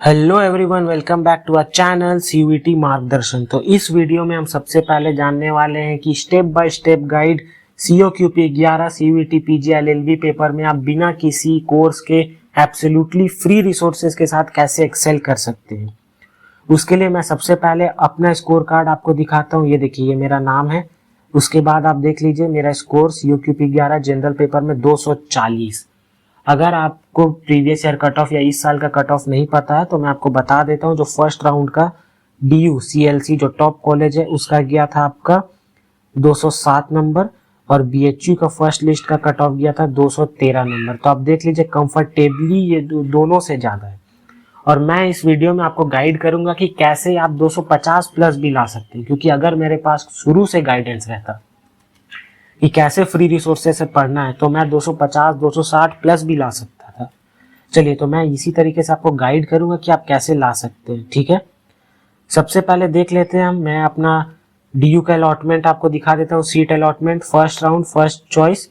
Hello everyone, welcome back to our channel CUET मार्गदर्शन। तो इस वीडियो में हम सबसे पहले जानने वाले हैं कि स्टेप बाय स्टेप गाइड सीओक्यूपी 11 सीयूईटी पीजी एलएलबी पेपर में आप बिना किसी कोर्स के एब्सोल्युटली फ्री रिसोर्सेज के साथ कैसे एक्सेल कर सकते हैं। उसके लिए मैं सबसे पहले अपना स्कोर कार्ड आपको दिखाता हूँ। ये देखिए, ये मेरा नाम है। उसके बाद आप देख लीजिए मेरा स्कोर सीओक्यूपी 11 जनरल पेपर में 240। अगर आपको प्रीवियस ईयर कट ऑफ या इस साल का कट ऑफ नहीं पता है तो मैं आपको बता देता हूँ। जो फर्स्ट राउंड का DU CLC जो टॉप कॉलेज है उसका गया था आपका 207 नंबर और BHU का फर्स्ट लिस्ट का कट ऑफ गया था 213 नंबर। तो आप देख लीजिए कंफर्टेबली ये दोनों से ज्यादा है। और मैं इस वीडियो में आपको गाइड करूंगा कि कैसे आप 250 प्लस भी ला सकते हैं, क्योंकि अगर मेरे पास शुरू से गाइडेंस रहता कि कैसे फ्री रिसोर्सेज से पढ़ना है तो मैं 250 260 प्लस भी ला सकता था। चलिए, तो मैं इसी तरीके से आपको गाइड करूंगा कि आप कैसे ला सकते हैं। ठीक है, सबसे पहले देख लेते हैं हम। मैं अपना DU का अलॉटमेंट आपको दिखा देता हूँ। Seat allotment first round first choice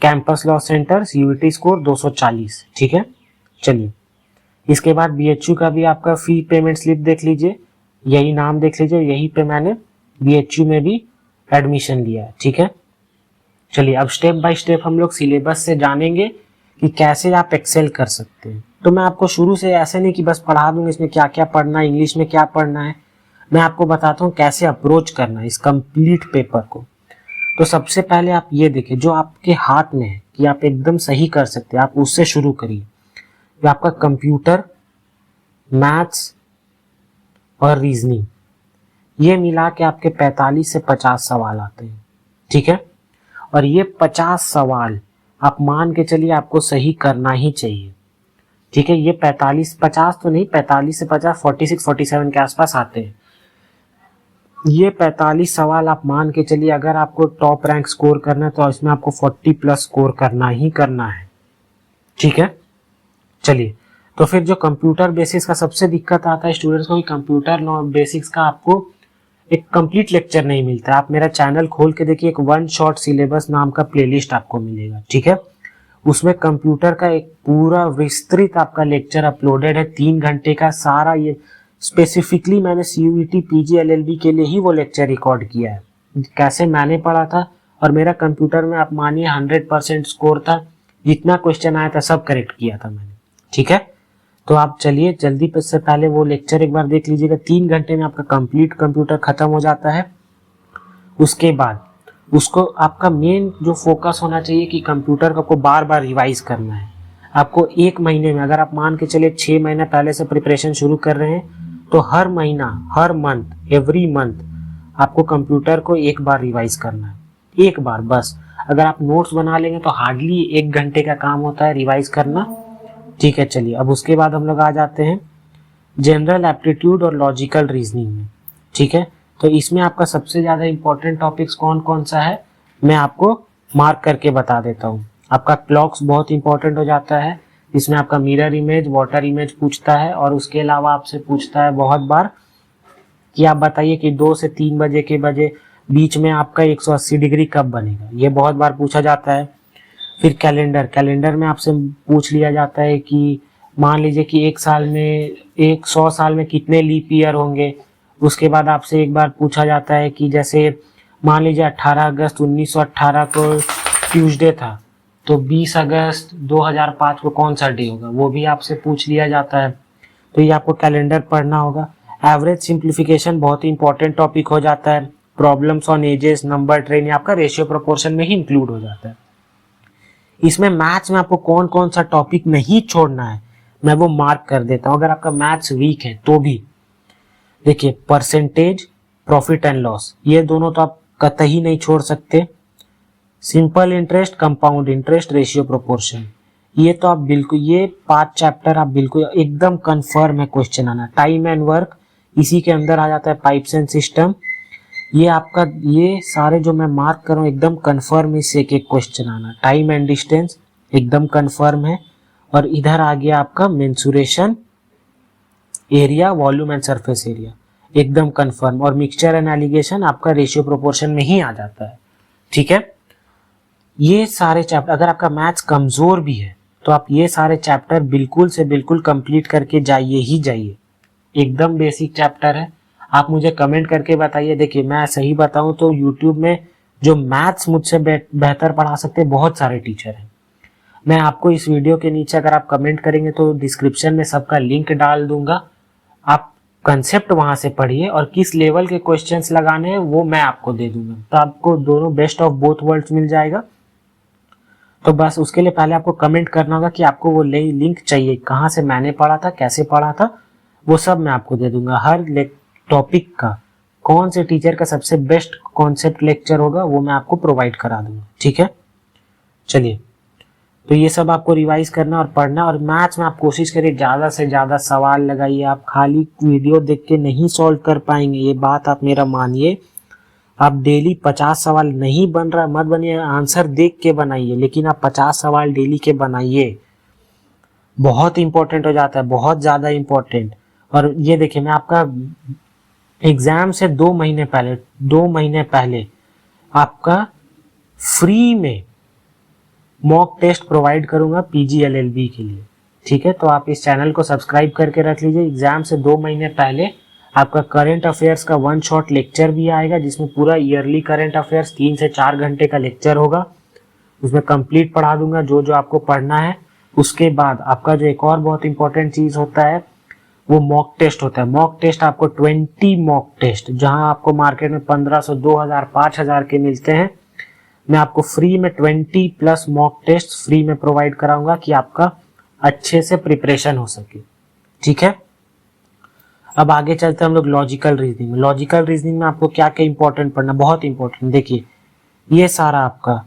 campus law centre CUET score 240। ठीक है, चलिए इसके बाद BHU का भी आपका फी पेमेंट स्लिप देख लीजिए, यही नाम देख लीजिए, यही पे मैंने BHU में भी एडमिशन लिया है। ठीक है, चलिए अब स्टेप बाय स्टेप हम लोग सिलेबस से जानेंगे कि कैसे आप एक्सेल कर सकते हैं। तो मैं आपको शुरू से ऐसे नहीं कि बस पढ़ा दूंगा इसमें क्या क्या पढ़ना है, इंग्लिश में क्या पढ़ना है, मैं आपको बताता हूँ कैसे अप्रोच करना है इस कंप्लीट पेपर को। तो सबसे पहले आप ये देखिए, जो आपके हाथ में है कि आप एकदम सही कर सकते हैं, आप उससे शुरू करिए। तो आपका कंप्यूटर, मैथ्स और रीजनिंग, ये मिला के आपके 45 से 50 सवाल आते हैं। ठीक है, और ये 50 सवाल आप मान के चलिए आपको सही करना ही चाहिए। ठीक है, ये 50 तो नहीं, 45 से 50 46 47 के आसपास आते हैं। ये 45 सवाल आप मान के चलिए, अगर आपको टॉप रैंक स्कोर करना है तो इसमें आपको 40 प्लस स्कोर करना ही करना है। ठीक है, चलिए तो फिर जो कंप्यूटर बेसिक्स का सबसे दिक्कत आता है स्टूडेंट्स को, कंप्यूटर बेसिक्स का आपको एक कंप्लीट लेक्चर नहीं मिलता। आप मेरा चैनल खोल के देखिए, एक वन शॉट सिलेबस नाम का प्लेलिस्ट आपको मिलेगा। ठीक है, उसमें कंप्यूटर का एक पूरा विस्तृत आपका लेक्चर अपलोडेड है, 3 घंटे का सारा। ये स्पेसिफिकली मैंने CUET PG LLB के लिए ही वो लेक्चर रिकॉर्ड किया है, कैसे मैंने पढ़ा था। और मेरा कंप्यूटर में आप मानिए 100% स्कोर था, जितना क्वेश्चन आया था सब करेक्ट किया था मैंने। ठीक है, तो आप चलिए जल्दी से पहले वो लेक्चर एक बार देख लीजिएगा। 3 घंटे में आपका कंप्लीट कंप्यूटर खत्म हो जाता है। उसके बाद उसको आपका मेन जो फोकस होना चाहिए कि कंप्यूटर को आपको बार बार रिवाइज करना है। आपको 1 महीने में, अगर आप मान के चले 6 महीना पहले से प्रिपरेशन शुरू कर रहे हैं तो हर महीना, हर मंथ, एवरी मंथ आपको कंप्यूटर को एक बार रिवाइज करना है, एक बार बस। अगर आप नोट्स बना लेंगे तो हार्डली 1 घंटे का काम होता है रिवाइज करना। ठीक है, चलिए अब उसके बाद हम लोग आ जाते हैं जनरल एप्टीट्यूड और लॉजिकल रीजनिंग में। ठीक है, तो इसमें आपका सबसे ज्यादा इंपॉर्टेंट टॉपिक्स कौन कौन सा है मैं आपको मार्क करके बता देता हूँ। आपका क्लॉक्स बहुत इंपॉर्टेंट हो जाता है, इसमें आपका मिरर इमेज, वाटर इमेज पूछता है। और उसके अलावा आपसे पूछता है बहुत बार कि आप बताइए कि 2 से 3 बजे के बीच में आपका 180 डिग्री कब बनेगा, ये बहुत बार पूछा जाता है। फिर कैलेंडर में आपसे पूछ लिया जाता है कि मान लीजिए कि 100 साल में कितने लीप ईयर होंगे। उसके बाद आपसे एक बार पूछा जाता है कि जैसे मान लीजिए 18 अगस्त 1918 को ट्यूसडे था, तो 20 अगस्त 2005 को कौन सा डे होगा, वो भी आपसे पूछ लिया जाता है। तो ये आपको कैलेंडर पढ़ना होगा। एवरेज सिंप्लीफिकेशन बहुत ही इंपॉर्टेंट टॉपिक हो जाता है। Problems on edges, number train, आपका रेशियो प्रोपोर्शन में ही इंक्लूड हो जाता है। इसमें मैथ्स में आपको कौन कौन सा टॉपिक नहीं छोड़ना है मैं वो मार्क कर देता हूं। अगर आपका मैथ्स वीक है तो भी देखिए, परसेंटेज, प्रॉफिट एंड लॉस, ये दोनों तो आप कतई नहीं छोड़ सकते। Simple interest, compound interest, ratio proportion, ये तो आप बिल्कुल, ये 5 चैप्टर आप बिल्कुल एकदम कंफर्म है क्वेश्चन आना। टाइम एंड वर्क, इसी के अंदर आ जाता है पाइप्स एंड सिस्टम। ये आपका, ये सारे जो मैं मार्क कर रहा हूँ एकदम कंफर्म, इससे एक एक क्वेश्चन आना। टाइम एंड डिस्टेंस एकदम कंफर्म है। और इधर आ गया आपका mensuration, area, volume and surface area, एकदम कंफर्म। और मिक्सचर एंड एलिगेशन आपका रेशियो प्रोपोर्शन में ही आ जाता है। ठीक है, ये सारे चैप्टर, अगर आपका मैथ्स कमजोर भी है तो आप ये सारे चैप्टर बिल्कुल से बिल्कुल कंप्लीट करके जाइए ही जाइए। एकदम बेसिक चैप्टर है। आप मुझे कमेंट करके बताइए। देखिए मैं सही बताऊं तो यूट्यूब में जो मैथ्स मुझसे बेहतर पढ़ा सकते हैं बहुत सारे टीचर हैं। मैं आपको इस वीडियो के नीचे अगर आप कमेंट करेंगे तो डिस्क्रिप्शन में सबका लिंक डाल दूंगा। आप कंसेप्ट वहां से पढ़िए और किस लेवल के क्वेश्चंस लगाने हैं वो मैं आपको दे दूंगा, तो आपको दोनों बेस्ट ऑफ बोथ वर्ल्ड्स मिल जाएगा। तो बस उसके लिए पहले आपको कमेंट करना होगा कि आपको वो लिंक चाहिए, कहाँ से मैंने पढ़ा था, कैसे पढ़ा था, वो सब मैं आपको दे दूंगा। हर टॉपिक का कौन से टीचर का सबसे बेस्ट कॉन्सेप्ट लेक्चर होगा वो मैं आपको प्रोवाइड करा दूंगा। ठीक है, चलिए। तो ये सब आपको रिवाइज करना और पढ़ना। और मैथ्स में आप कोशिश करिए ज्यादा से ज्यादा सवाल लगाइए। आप खाली वीडियो देख के नहीं सॉल्व कर पाएंगे, ये बात आप मेरा मानिए। आप डेली 50 सवाल नहीं बन रहा मत बनिए, आंसर देख के बनाइए, लेकिन आप 50 सवाल डेली के बनाइए। बहुत इंपॉर्टेंट हो जाता है, बहुत ज्यादा इंपॉर्टेंट। और ये देखिए मैं आपका एग्जाम से 2 महीने पहले आपका फ्री में मॉक टेस्ट प्रोवाइड करूंगा PGLLB के लिए। ठीक है, तो आप इस चैनल को सब्सक्राइब करके रख लीजिए। एग्जाम से 2 महीने पहले आपका करंट अफेयर्स का 1 शॉट लेक्चर भी आएगा, जिसमें पूरा ईयरली करंट अफेयर्स 3 से 4 घंटे का लेक्चर होगा। उसमें कंप्लीट पढ़ा दूंगा जो जो आपको पढ़ना है। उसके बाद आपका जो एक और बहुत इंपॉर्टेंट चीज होता है वो मॉक टेस्ट होता है। मॉक टेस्ट आपको 20 मॉक टेस्ट, जहां आपको मार्केट में 1500, 2000, 5000 के मिलते हैं, मैं आपको फ्री में 20+ मॉक टेस्ट फ्री में प्रोवाइड कराऊंगा कि आपका अच्छे से प्रिपरेशन हो सके। ठीक है, अब आगे चलते हैं हम लोग लॉजिकल रीजनिंग में। लॉजिकल रीजनिंग में आपको क्या क्या इंपॉर्टेंट पढ़ना, बहुत इंपॉर्टेंट। देखिए ये सारा आपका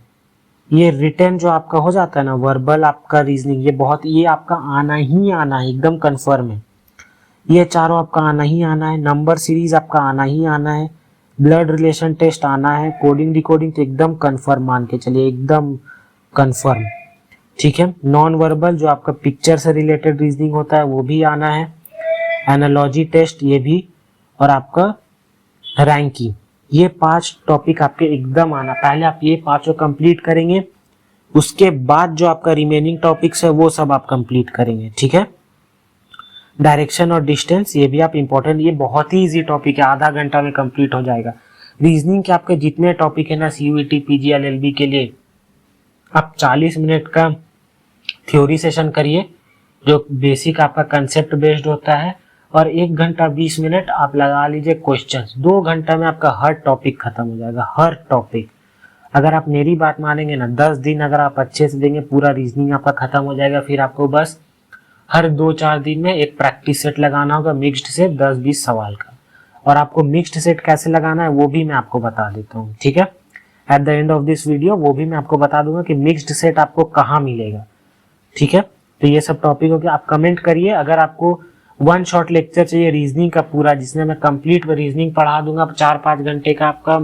ये रिटर्न जो आपका हो जाता है ना, वर्बल आपका रीजनिंग, ये आपका आना ही आना है, एकदम कंफर्म है। ये चारों आपका आना ही आना है। नंबर सीरीज आपका आना ही आना है। ब्लड रिलेशन टेस्ट आना है। कोडिंग डिकोडिंग तो एकदम कंफर्म मान के चलिए, एकदम कंफर्म। ठीक है, नॉन वर्बल जो आपका पिक्चर से रिलेटेड रीजनिंग होता है वो भी आना है। एनालॉजी टेस्ट ये भी, और आपका रैंकिंग, ये 5 टॉपिक आपके एकदम आना। पहले आप ये 5 कंप्लीट करेंगे, उसके बाद जो आपका रिमेनिंग टॉपिक्स है वो सब आप कंप्लीट करेंगे। ठीक है, डायरेक्शन और डिस्टेंस ये भी आप इंपॉर्टेंट, ये बहुत ही इजी टॉपिक है, आधा घंटा में कंप्लीट हो जाएगा। रीजनिंग के आपके जितने टॉपिक है ना CUET PGLLB के लिए, आप 40 मिनट का थ्योरी सेशन करिए जो बेसिक आपका कंसेप्ट बेस्ड होता है, और 1 घंटा 20 मिनट आप लगा लीजिए क्वेश्चंस। 2 घंटा में आपका हर टॉपिक खत्म हो जाएगा, हर टॉपिक। अगर आप मेरी बात मानेंगे ना, 10 दिन अगर आप अच्छे से देंगे, पूरा रीजनिंग आपका खत्म हो जाएगा। फिर आपको बस हर 2-4 दिन में एक प्रैक्टिस सेट लगाना होगा मिक्स्ड से 10-20 सवाल का। और आपको मिक्स्ड सेट कैसे लगाना है वो भी मैं आपको बता देता हूँ। ठीक है, at the end of this video वो भी मैं आपको बता दूंगा कि मिक्स्ड सेट आपको कहाँ मिलेगा। ठीक है, तो ये सब टॉपिक हो गया। आप कमेंट करिए अगर आपको 1 शॉट लेक्चर चाहिए रीजनिंग का पूरा, जिसमें मैं कंप्लीट रीजनिंग पढ़ा दूंगा 4-5 घंटे का आपका,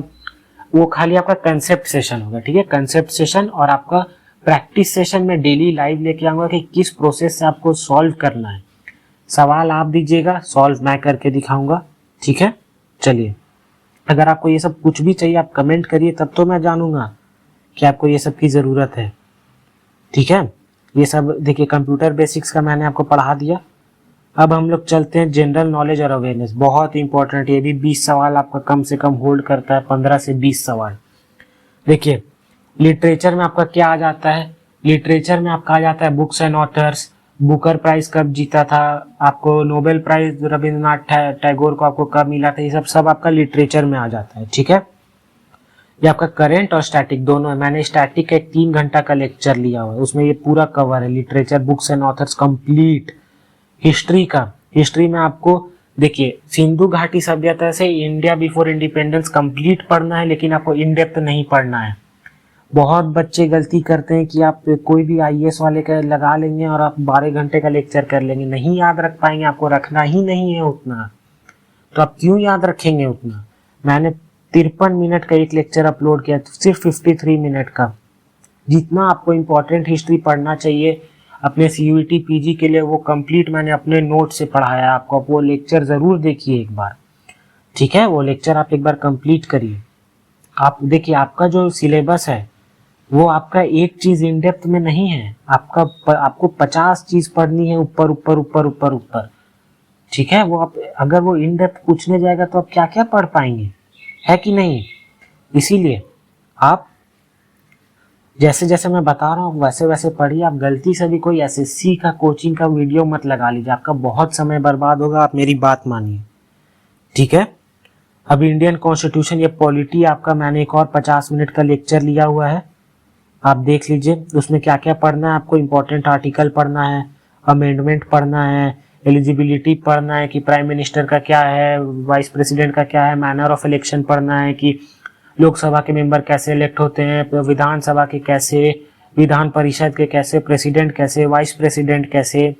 वो खाली आपका कंसेप्ट सेशन होगा। ठीक है, कंसेप्ट सेशन और आपका प्रैक्टिस सेशन में डेली लाइव लेके आऊंगा कि किस प्रोसेस से आपको सॉल्व करना है। सवाल आप दीजिएगा, सॉल्व मैं करके दिखाऊंगा। ठीक है, चलिए। अगर आपको ये सब कुछ भी चाहिए आप कमेंट करिए, तब तो मैं जानूंगा कि आपको ये सब की जरूरत है। ठीक है, ये सब देखिए कंप्यूटर बेसिक्स का मैंने आपको पढ़ा दिया। अब हम लोग चलते हैं जनरल नॉलेज और अवेयरनेस, बहुत इंपॉर्टेंट। ये भी 20 सवाल आपका कम से कम होल्ड करता है, 15 से 20 सवाल। देखिए लिटरेचर में आपका क्या आ जाता है, लिटरेचर में आपका आ जाता है books and authors, Booker prize कब जीता था, आपको नोबेल प्राइज रविंद्रनाथ टैगोर को आपको कब मिला था, ये सब आपका लिटरेचर में आ जाता है। ठीक है, ये आपका करंट और स्टैटिक दोनों है। मैंने स्टैटिक का 3 घंटा का लेक्चर लिया हुआ है, उसमें ये पूरा कवर है, literature, books and authors complete. History का, हिस्ट्री में आपको देखिए सिंधु घाटी सभ्यता से इंडिया बिफोर इंडिपेंडेंस कंप्लीट पढ़ना है, लेकिन आपको इन डेप्थ नहीं पढ़ना है। बहुत बच्चे गलती करते हैं कि आप कोई भी IAS वाले का लगा लेंगे और आप 12 घंटे का लेक्चर कर लेंगे, नहीं याद रख पाएंगे, आपको रखना ही नहीं है उतना, तो आप क्यों याद रखेंगे उतना। मैंने 53 मिनट का एक लेक्चर अपलोड किया, सिर्फ 53 मिनट का। जितना आपको इम्पोर्टेंट हिस्ट्री पढ़ना चाहिए अपने CUET PG के लिए, वो कंप्लीट मैंने अपने नोट से पढ़ाया आपको। आप वो लेक्चर जरूर देखिए एक बार। ठीक है, वो लेक्चर आप एक बार कंप्लीट करिए। आप देखिए आपका जो सिलेबस है वो आपका एक चीज इन डेप्थ में नहीं है, आपको 50 चीज पढ़नी है ऊपर ऊपर ऊपर ऊपर ऊपर, ठीक है। वो आप अगर वो इन डेप्थ पूछने जाएगा तो आप क्या क्या पढ़ पाएंगे, है कि नहीं। इसीलिए आप जैसे जैसे मैं बता रहा हूँ वैसे वैसे पढ़िए। आप गलती से भी कोई एसएससी का कोचिंग का वीडियो मत लगा लीजिए, आपका बहुत समय बर्बाद होगा, आप मेरी बात मानिए, ठीक है। अब इंडियन कॉन्स्टिट्यूशन, ये पॉलिटी आपका मैंने एक और 50 मिनट का लेक्चर लिया हुआ है, आप देख लीजिए। उसमें क्या क्या पढ़ना है आपको, इंपॉर्टेंट आर्टिकल पढ़ना है, अमेंडमेंट पढ़ना है, एलिजिबिलिटी पढ़ना है कि प्राइम मिनिस्टर का क्या है, वाइस प्रेसिडेंट का क्या है, मैनर ऑफ इलेक्शन पढ़ना है कि लोकसभा के मेंबर कैसे इलेक्ट होते हैं, विधानसभा के कैसे, विधान परिषद के कैसे, प्रेसिडेंट कैसे, वाइस प्रेसिडेंट कैसे।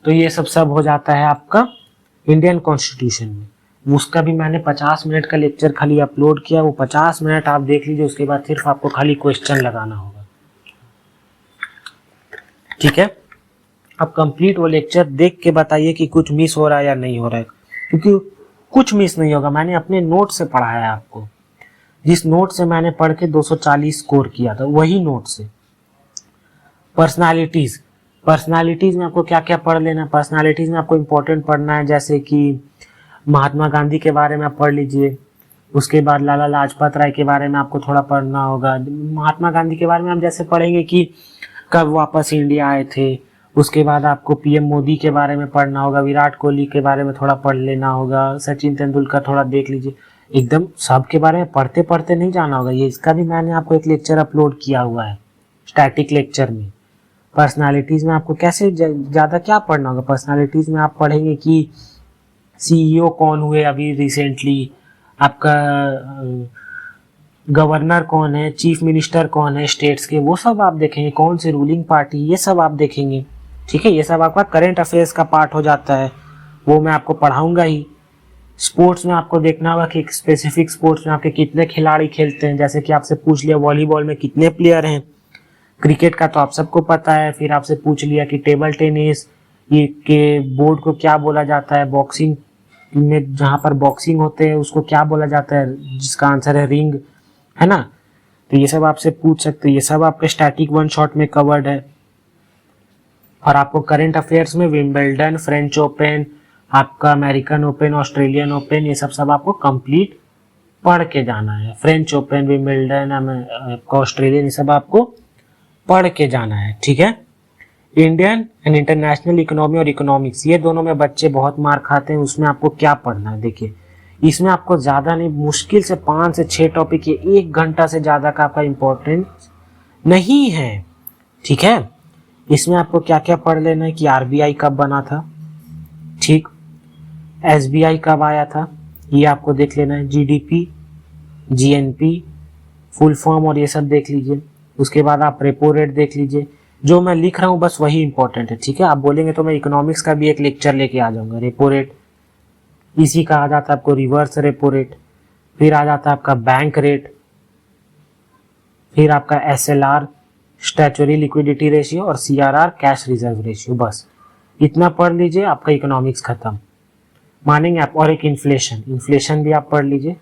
तो ये सब हो जाता है आपका इंडियन कॉन्स्टिट्यूशन में। उसका भी मैंने 50 मिनट का लेक्चर खाली अपलोड किया, वो 50 मिनट आप देख लीजिए, उसके बाद सिर्फ आपको खाली क्वेश्चन लगाना होगा, ठीक है। अब कंप्लीट वो लेक्चर देख के बताइए कि कुछ मिस हो रहा है या नहीं हो रहा है, क्योंकि कुछ मिस नहीं होगा। मैंने अपने नोट से पढ़ा है आपको, जिस नोट से मैंने पढ़ के 240 स्कोर किया था वही नोट से। पर्सनालिटीज में आपको क्या क्या पढ़ लेना, पर्सनालिटीज में आपको इंपॉर्टेंट पढ़ना है, जैसे कि महात्मा गांधी के बारे में आप पढ़ लीजिए। उसके बाद लाला लाजपत राय के बारे में आपको थोड़ा पढ़ना होगा। महात्मा गांधी के बारे में आप जैसे पढ़ेंगे कि कब वापस इंडिया आए थे। उसके बाद आपको पीएम मोदी के बारे में पढ़ना होगा, विराट कोहली के बारे में थोड़ा पढ़ लेना होगा, सचिन तेंदुलकर थोड़ा देख लीजिए। एकदम सब के बारे में पढ़ते पढ़ते नहीं जाना होगा, ये इसका भी मैंने आपको एक लेक्चर अपलोड किया हुआ है स्टैटिक लेक्चर में। पर्सनालिटीज में आपको कैसे ज़्यादा क्या पढ़ना होगा, पर्सनालिटीज में आप पढ़ेंगे कि सीईओ कौन हुए अभी रिसेंटली, आपका गवर्नर कौन है, चीफ मिनिस्टर कौन है स्टेट्स के, वो सब आप देखेंगे, कौन सी रूलिंग पार्टी, ये सब आप देखेंगे, ठीक है। ये सब आपका करंट अफेयर्स का पार्ट हो जाता है, वो मैं आपको पढ़ाऊंगा ही। स्पोर्ट्स में आपको देखना होगा कि स्पेसिफिक स्पोर्ट्स में आपके कितने खिलाड़ी खेलते हैं, जैसे कि आपसे पूछ लिया वॉलीबॉल में कितने प्लेयर हैं, क्रिकेट का तो आप सबको पता है। फिर आपसे पूछ लिया कि टेबल टेनिस ये के बोर्ड को क्या बोला जाता है, बॉक्सिंग में जहां पर बॉक्सिंग होते हैं उसको क्या बोला जाता है, जिसका आंसर है रिंग, है ना। तो ये सब आपसे पूछ सकते हैं, ये सब आपके स्टैटिक वन शॉट में कवर्ड है। और आपको करंट अफेयर्स में विंबलडन, फ्रेंच ओपन, आपका अमेरिकन ओपन, ऑस्ट्रेलियन ओपन, ये सब आपको कंप्लीट पढ़ के जाना है। फ्रेंच ओपन, विंबलडन, ऑस्ट्रेलियन, ये सब आपको पढ़ के जाना है, ठीक है। इंडियन एंड इंटरनेशनल इकोनॉमी और इकोनॉमिक्स, ये दोनों में बच्चे बहुत मार खाते हैं। उसमें आपको क्या पढ़ना है, देखिए इसमें आपको ज्यादा नहीं, मुश्किल से 5 से 6 टॉपिक, ये 1 घंटा से ज्यादा का आपका इम्पोर्टेंस नहीं है, ठीक है। इसमें आपको क्या क्या पढ़ लेना है कि आरबीआई कब बना था, ठीक, एसबीआई कब आया था, ये आपको देख लेना है, जीडीपी, जीएनपी, फुल फॉर्म और ये सब देख लीजिए। उसके बाद आप रेपो रेट देख लीजिए। जो मैं लिख रहा हूँ बस वही इंपॉर्टेंट है, ठीक है। आप बोलेंगे तो मैं इकोनॉमिक्स का भी एक लेक्चर लेके आ जाऊंगा। रेपो रेट, इसी का आ जाता है आपको रिवर्स रेपो रेट, फिर आ जाता है आपका बैंक रेट, फिर आपका एसएलआर, स्टैच्यूटरी लिक्विडिटी रेशियो, और सीआरआर, कैश रिजर्व रेशियो। बस इतना पढ़ लीजिए, आपका इकोनॉमिक्स खत्म, मानेंगे आप। और एक इन्फ्लेशन, इन्फ्लेशन भी आप पढ़ लीजिए।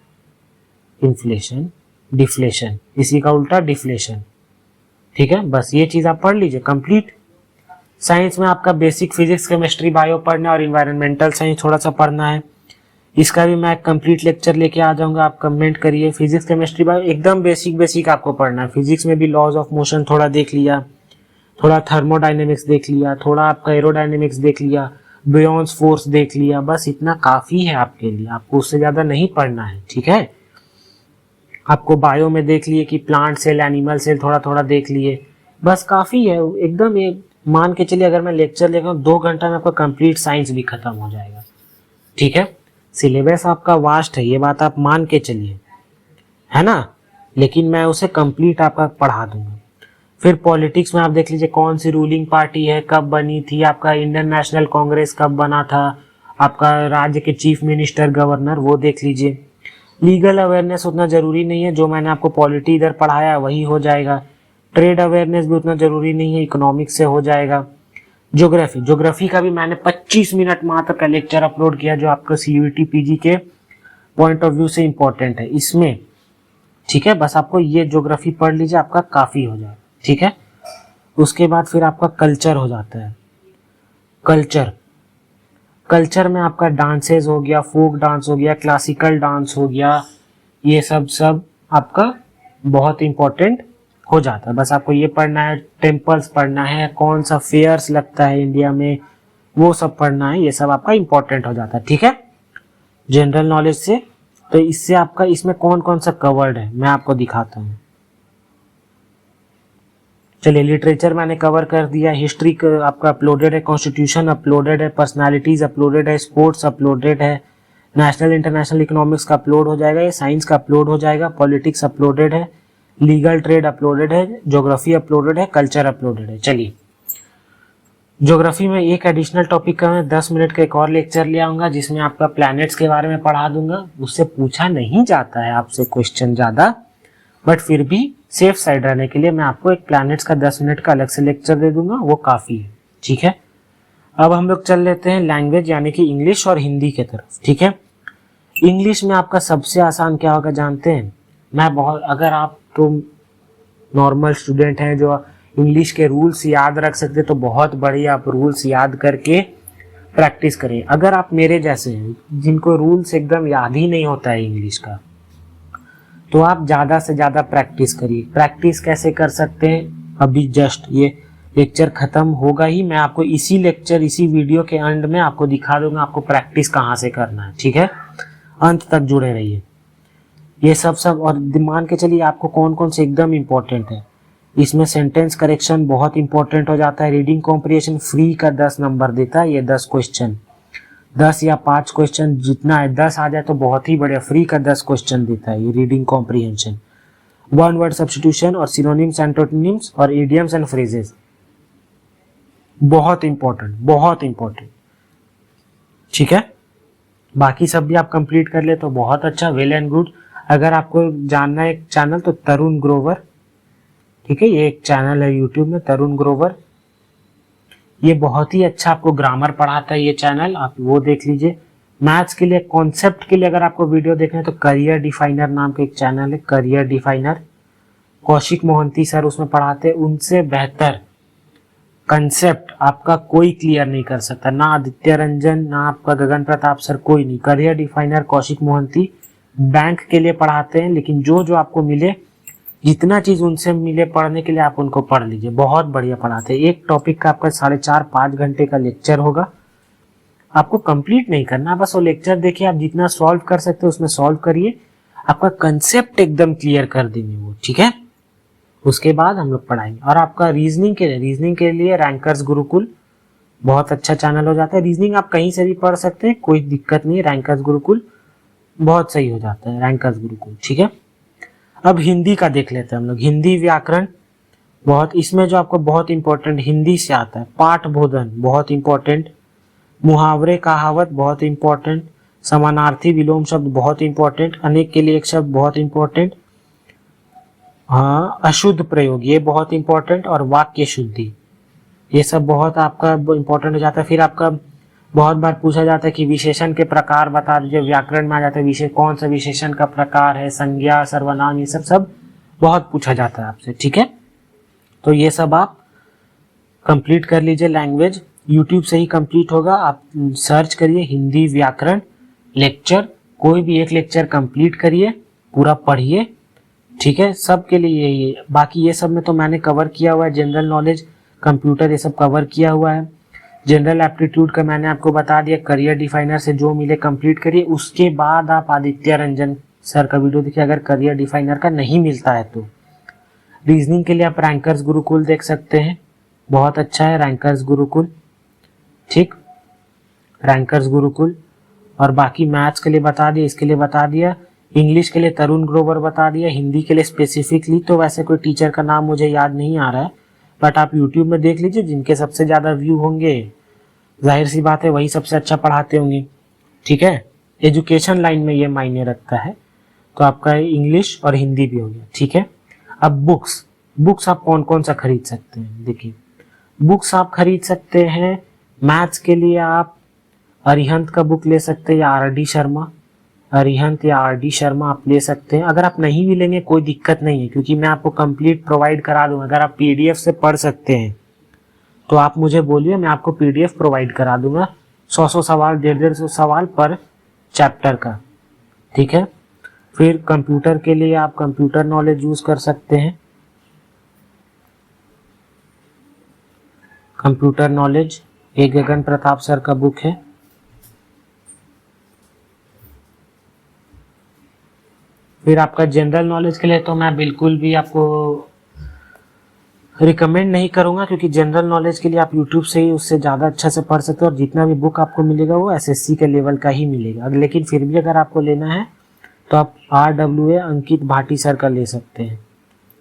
इन्फ्लेशन, डिफ्लेशन, इसी का उल्टा डिफ्लेशन, ठीक है। बस ये चीज आप पढ़ लीजिए कंप्लीट। साइंस में आपका बेसिक फिजिक्स, केमिस्ट्री, बायो पढ़ना है और इन्वायरमेंटल साइंस थोड़ा सा पढ़ना है। इसका भी मैं कंप्लीट लेक्चर लेके आ जाऊंगा, आप कमेंट करिए। फिजिक्स, केमिस्ट्री, बायो एकदम बेसिक बेसिक आपको पढ़ना है। फिजिक्स में भी लॉज ऑफ मोशन थोड़ा देख लिया, थोड़ा थर्मोडाइनेमिक्स देख लिया, थोड़ा आपका एरोडाइनेमिक्स देख लिया, बियॉन्स फोर्स देख लिया, बस इतना काफी है आपके लिए, आपको उससे ज्यादा नहीं पढ़ना है, ठीक है। आपको बायो में देख लिए कि प्लांट सेल, एनिमल सेल थोड़ा थोड़ा देख लिए, बस काफी है एकदम। ये मान के चलिए अगर मैं लेक्चर लेगा 2 घंटा में आपका कंप्लीट साइंस भी खत्म हो जाएगा, ठीक है। सिलेबस आपका वास्ट है, ये बात आप मान के चलिए, है ना, लेकिन मैं उसे कंप्लीट आपका पढ़ा दूंगा। फिर पॉलिटिक्स में आप देख लीजिए कौन सी रूलिंग पार्टी है, कब बनी थी, आपका इंडियन नेशनल कांग्रेस कब बना था, आपका राज्य के चीफ मिनिस्टर, गवर्नर, वो देख लीजिए। लीगल अवेयरनेस उतना जरूरी नहीं है, जो मैंने आपको पॉलिटी इधर पढ़ाया वही हो जाएगा। ट्रेड अवेयरनेस भी उतना जरूरी नहीं है, इकोनॉमिक्स से हो जाएगा। ज्योग्राफी, ज्योग्राफी का भी मैंने 25 मिनट मात्र का लेक्चर अपलोड किया, जो आपका सीयूईटी पीजी के पॉइंट ऑफ व्यू से इंपॉर्टेंट है। इसमें ठीक है, बस आपको ये ज्योग्राफी पढ़ लीजिए, आपका काफी हो जाए। ठीक है, उसके बाद फिर आपका कल्चर हो जाता है। कल्चर में आपका डांसेस हो गया, फोक डांस हो गया, क्लासिकल डांस हो गया, ये सब आपका बहुत इंपॉर्टेंट हो जाता है। बस आपको ये पढ़ना है, टेम्पल्स पढ़ना है, कौन सा फेयर्स लगता है इंडिया में, वो सब पढ़ना है, ये सब आपका इंपॉर्टेंट हो जाता है। ठीक है, जनरल नॉलेज से। तो इससे आपका इसमें कौन कौन सा कवर्ड है मैं आपको दिखाता हूँ। चलिए, लिटरेचर मैंने कवर कर दिया, हिस्ट्री आपका अपलोडेड है, कॉन्स्टिट्यूशन अपलोडेड है, पर्सनालिटीज अपलोडेड है, स्पोर्ट्स अपलोडेड है, नेशनल इंटरनेशनल इकोनॉमिक्स का अपलोड हो जाएगा, ये साइंस का अपलोड हो जाएगा, पॉलिटिक्स अपलोडेड है, लीगल ट्रेड अपलोडेड है, ज्योग्राफी अपलोडेड है, कल्चर अपलोडेड है। चलिए, ज्योग्राफी में एक एडिशनल टॉपिक का मैं 10 मिनट का एक और लेक्चर ले आऊंगा, जिसमें आपका प्लैनेट्स के बारे में पढ़ा दूंगा। उससे पूछा नहीं जाता है आपसे क्वेश्चन ज्यादा, बट फिर भी सेफ साइड रहने के लिए मैं आपको एक प्लैनेट्स का 10 मिनट का अलग से लेक्चर दे दूंगा, वो काफी है। ठीक है, अब हम लोग चल लेते हैं लैंग्वेज यानी कि इंग्लिश और हिंदी के तरफ। ठीक है, इंग्लिश में आपका सबसे आसान क्या होगा जानते हैं? अगर आप तो नॉर्मल स्टूडेंट हैं जो इंग्लिश के रूल्स याद रख सकते तो बहुत बढ़िया, आप रूल्स याद करके प्रैक्टिस करें। अगर आप मेरे जैसे हैं जिनको रूल्स एकदम याद ही नहीं होता है इंग्लिश का, तो आप ज्यादा से ज्यादा प्रैक्टिस करिए। प्रैक्टिस कैसे कर सकते हैं? अभी जस्ट ये लेक्चर खत्म होगा ही, मैं आपको इसी वीडियो के एंड में आपको दिखा दूंगा आपको प्रैक्टिस कहाँ से करना है। ठीक है, अंत तक जुड़े रहिए। ये सब और मान के चलिए आपको कौन कौन से एकदम इंपॉर्टेंट है। इसमें सेंटेंस करेक्शन बहुत इंपॉर्टेंट हो जाता है। रीडिंग कॉम्प्रिहेंशन फ्री का 10 नंबर देता है, ये 10 क्वेश्चन, 10 या 5 क्वेश्चन जितना है, 10 आ जाए तो बहुत ही बढ़िया। फ्री का 10 क्वेश्चन देता है ये reading comprehension. One word substitution और सिनोनिम्स, एंटोनिम्स और इडियम्स एंड फ्रेजेस, बहुत इंपॉर्टेंट। ठीक है, बाकी सब भी आप कंप्लीट कर ले तो बहुत अच्छा, वेल एंड गुड। अगर आपको जानना है एक चैनल तो तरुण ग्रोवर, ठीक है, ये एक चैनल है यूट्यूब में, तरुण ग्रोवर, ये बहुत ही अच्छा आपको ग्रामर पढ़ाता है ये चैनल, आप वो देख लीजिए। मैथ्स के लिए, कॉन्सेप्ट के लिए अगर आपको वीडियो देखना है तो करियर डिफाइनर नाम का एक चैनल है, career definer, Kaushik Mohanty sir उसमें पढ़ाते हैं। उनसे बेहतर कंसेप्ट आपका कोई क्लियर नहीं कर सकता, ना आदित्य रंजन, ना आपका गगन प्रताप सर, कोई नहीं। Career definer Kaushik Mohanty bank के लिए पढ़ाते हैं, लेकिन जो आपको मिले, जितना चीज उनसे मिले पढ़ने के लिए आप उनको पढ़ लीजिए, बहुत बढ़िया पढ़ाते हैं। एक टॉपिक का आपका 4.5-5 घंटे का लेक्चर होगा, आपको कंप्लीट नहीं करना, बस वो लेक्चर देखिए, आप जितना सॉल्व कर सकते हो उसमें सॉल्व करिए, आपका कंसेप्ट एकदम क्लियर कर देंगे वो। ठीक है, उसके बाद हम लोग पढ़ाएंगे। और आपका रीजनिंग के लिए रैंकर्स गुरुकुल बहुत अच्छा चैनल हो जाता है। रीजनिंग आप कहीं से भी पढ़ सकते हैं, कोई दिक्कत नहीं, रैंकर्स गुरुकुल बहुत सही हो जाता है, रैंकर्स गुरुकुल। ठीक है, अब हिंदी का देख लेते हैं हम लोग। हिंदी व्याकरण बहुत, इसमें जो आपको बहुत इंपॉर्टेंट हिंदी से आता है, पाठ बोधन बहुत इंपॉर्टेंट, मुहावरे कहावत बहुत इंपॉर्टेंट, समानार्थी विलोम शब्द बहुत इंपॉर्टेंट, अनेक के लिए एक शब्द बहुत इंपॉर्टेंट, हाँ, अशुद्ध प्रयोग ये बहुत इंपॉर्टेंट, और वाक्य शुद्धि, ये सब बहुत आपका इंपॉर्टेंट हो जाता है। फिर आपका बहुत बार पूछा जाता है कि विशेषण के प्रकार बता दीजिए, व्याकरण में आ जाता है विशेष, कौन सा विशेषण का प्रकार है, संज्ञा, सर्वनाम, ये सब बहुत पूछा जाता है आपसे। ठीक है, तो ये सब आप कंप्लीट कर लीजिए। लैंग्वेज यूट्यूब से ही कंप्लीट होगा, आप सर्च करिए हिंदी व्याकरण लेक्चर, कोई भी एक लेक्चर कंप्लीट करिए, पूरा पढ़िए। ठीक है, सबके लिए यही है। बाकी ये सब में तो मैंने कवर किया हुआ है, जनरल नॉलेज, कंप्यूटर, ये सब कवर किया हुआ है। जनरल एप्टीट्यूड का मैंने आपको बता दिया, करियर डिफाइनर से जो मिले कंप्लीट करिए। उसके बाद आप आदित्य रंजन सर का वीडियो देखिए, अगर करियर डिफाइनर का नहीं मिलता है तो। रीजनिंग के लिए आप रैंकर्स गुरुकुल देख सकते हैं, बहुत अच्छा है रैंकर्स गुरुकुल। ठीक, रैंकर्स गुरुकुल। और बाकी मैथ्स के लिए बता दिया, इसके लिए बता दिया, इंग्लिश के लिए तरुण ग्रोवर बता दिया, हिंदी के लिए स्पेसिफिकली तो वैसे कोई टीचर का नाम मुझे याद नहीं आ रहा है, बट आप यूट्यूब में देख लीजिए, जिनके सबसे ज्यादा व्यू होंगे जाहिर सी बात है वही सबसे अच्छा पढ़ाते होंगे। ठीक है, एजुकेशन लाइन में ये मायने रखता है। तो आपका इंग्लिश और हिंदी भी हो गया। ठीक है, अब बुक्स आप कौन कौन सा खरीद सकते हैं? देखिए, बुक्स आप खरीद सकते हैं, मैथ्स के लिए आप अरिहंत का बुक ले सकते हैं या आर डी शर्मा। अरिहंत या आर डी शर्मा आप ले सकते हैं। अगर आप नहीं भी लेंगे कोई दिक्कत नहीं है, क्योंकि मैं आपको कंप्लीट प्रोवाइड करा दूंगा। अगर आप पीडीएफ से पढ़ सकते हैं तो आप मुझे बोलिए, मैं आपको पीडीएफ प्रोवाइड करा दूंगा 100 सवाल, 150 सवाल पर चैप्टर का, ठीक है। फिर कंप्यूटर के लिए आप कंप्यूटर नॉलेज यूज कर सकते हैं। कंप्यूटर नॉलेज एक गगन प्रताप सर का बुक है। फिर आपका जनरल नॉलेज के लिए तो मैं बिल्कुल भी आपको रिकमेंड नहीं करूंगा, क्योंकि जनरल नॉलेज के लिए आप यूट्यूब से ही उससे ज़्यादा अच्छा से पढ़ सकते हो, और जितना भी बुक आपको मिलेगा वो एसएससी के लेवल का ही मिलेगा। लेकिन फिर भी अगर आपको लेना है तो आप RWA अंकित भाटी सर का ले सकते हैं,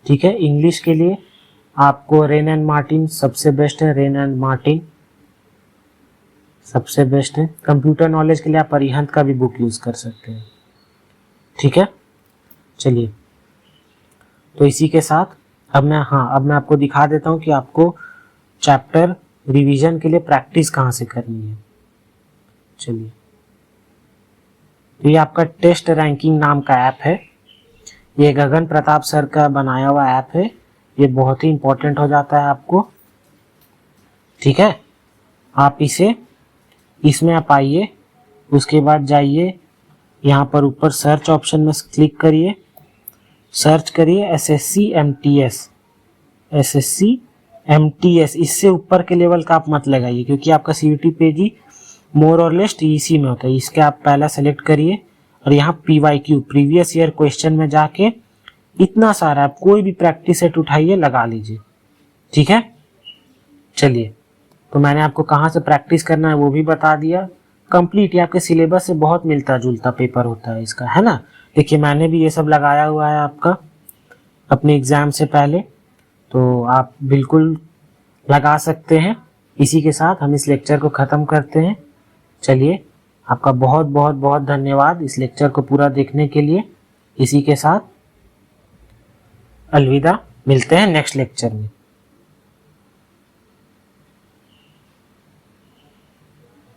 ठीक है। इंग्लिश के लिए आपको रेन एंड मार्टिन सबसे बेस्ट है, रेन एंड मार्टिन सबसे बेस्ट है। कंप्यूटर नॉलेज के लिए आप अरिहंत का भी बुक यूज कर सकते हैं, ठीक है। चलिए, तो इसी के साथ अब मैं आपको दिखा देता हूं कि आपको चैप्टर रिवीजन के लिए प्रैक्टिस कहाँ से करनी है। चलिए, ये आपका टेस्ट रैंकिंग नाम का ऐप है। ये गगन प्रताप सर का बनाया हुआ ऐप है। ये बहुत ही इंपॉर्टेंट हो जाता है आपको, ठीक है। आप इसमें आप आइए, उसके बाद जाइए यहाँ पर ऊपर सर्च ऑप्शन में क्लिक करिए, सर्च करिए एसएससी एमटीएस। इससे ऊपर के लेवल का आप मत लगाइए, क्योंकि आपका सीयूटी पेज ही मोर और लेस टीईसी में होता है। इसके आप पहला सेलेक्ट करिए और यहाँ पीवाईक्यू प्रीवियस ईयर क्वेश्चन में जाके इतना सारा आप कोई भी प्रैक्टिस सेट उठाइए, लगा लीजिए, ठीक है। चलिए, तो मैंने आपको कहाँ से प्रैक्टिस करना है वो भी बता दिया। कंप्लीट, ये आपके सिलेबस से बहुत मिलता जुलता पेपर होता है इसका, है ना। देखिए, मैंने भी ये सब लगाया हुआ है आपका अपने एग्जाम से पहले, तो आप बिल्कुल लगा सकते हैं। इसी के साथ हम इस लेक्चर को ख़त्म करते हैं। चलिए, आपका बहुत बहुत बहुत धन्यवाद इस लेक्चर को पूरा देखने के लिए। इसी के साथ अलविदा, मिलते हैं नेक्स्ट लेक्चर में।